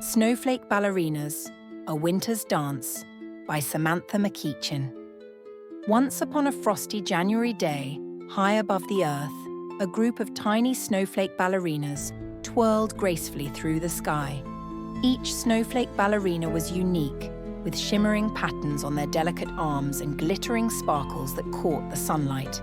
Snowflake Ballerinas, A Winter's Dance by Samantha McEachin. Once upon a frosty January day, high above the earth, a group of tiny snowflake ballerinas twirled gracefully through the sky. Each snowflake ballerina was unique, with shimmering patterns on their delicate arms and glittering sparkles that caught the sunlight.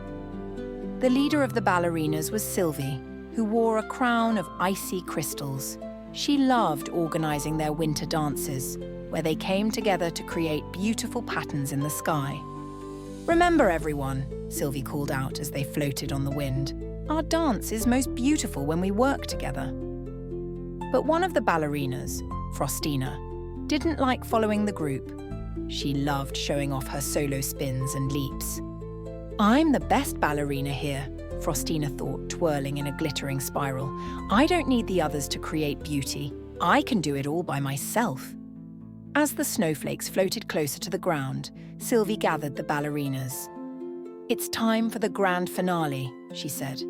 The leader of the ballerinas was Sylvie, who wore a crown of icy crystals. She loved organizing their winter dances, where they came together to create beautiful patterns in the sky. "Remember, everyone," Sylvie called out as they floated on the wind, "our dance is most beautiful when we work together." But one of the ballerinas, Frostina, didn't like following the group. She loved showing off her solo spins and leaps. "I'm the best ballerina here," Frostina thought, twirling in a glittering spiral. "I don't need the others to create beauty. I can do it all by myself." As the snowflakes floated closer to the ground, Sylvie gathered the ballerinas. "It's time for the grand finale," she said.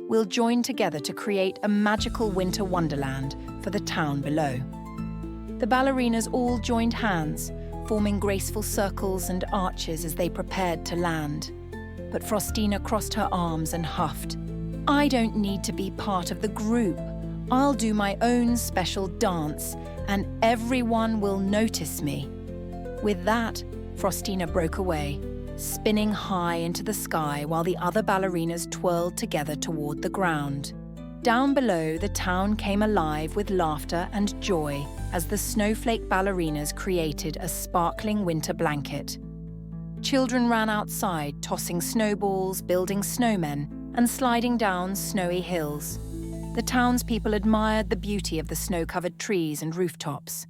"We'll join together to create a magical winter wonderland for the town below." The ballerinas all joined hands, forming graceful circles and arches as they prepared to land. But Frostina crossed her arms and huffed. "I don't need to be part of the group. I'll do my own special dance, and everyone will notice me." With that, Frostina broke away, spinning high into the sky while the other ballerinas twirled together toward the ground. Down below, the town came alive with laughter and joy as the snowflake ballerinas created a sparkling winter blanket. Children ran outside, tossing snowballs, building snowmen, and sliding down snowy hills. The townspeople admired the beauty of the snow-covered trees and rooftops.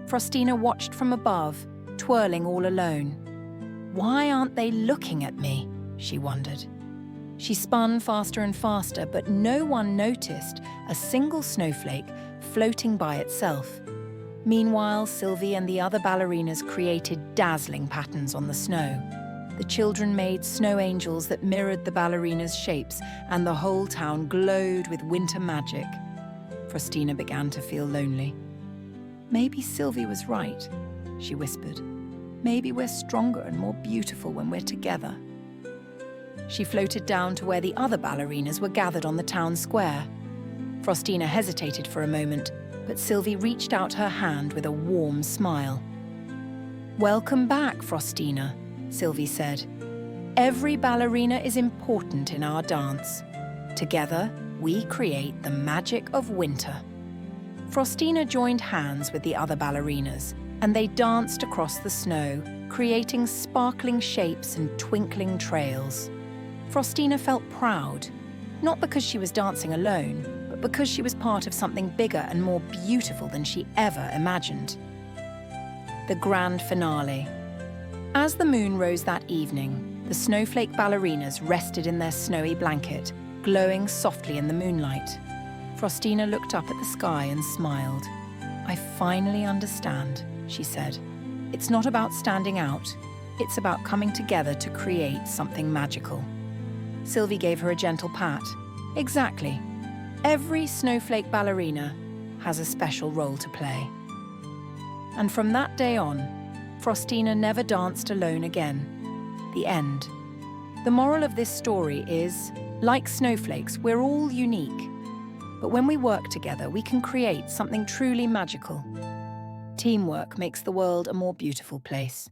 Frostina watched from above, twirling all alone. "Why aren't they looking at me?" she wondered. She spun faster and faster, but no one noticed a single snowflake floating by itself. Meanwhile, Sylvie and the other ballerinas created dazzling patterns on the snow. The children made snow angels that mirrored the ballerinas' shapes, and the whole town glowed with winter magic. Frostina began to feel lonely. "Maybe Sylvie was right," she whispered. "Maybe we're stronger and more beautiful when we're together." She floated down to where the other ballerinas were gathered on the town square. Frostina hesitated for a moment, but Sylvie reached out her hand with a warm smile. "Welcome back, Frostina," Sylvie said. "Every ballerina is important in our dance. Together, we create the magic of winter." Frostina joined hands with the other ballerinas, and they danced across the snow, creating sparkling shapes and twinkling trails. Frostina felt proud, not because she was dancing alone, but because she was part of something bigger and more beautiful than she ever imagined. The grand finale. As the moon rose that evening, the snowflake ballerinas rested in their snowy blanket, glowing softly in the moonlight. Frostina looked up at the sky and smiled. "I finally understand," she said. "It's not about standing out. It's about coming together to create something magical." Sylvie gave her a gentle pat. "Exactly. Every snowflake ballerina has a special role to play." And from that day on, Frostina never danced alone again. The end. The moral of this story is, like snowflakes, we're all unique. But when we work together, we can create something truly magical. Teamwork makes the world a more beautiful place.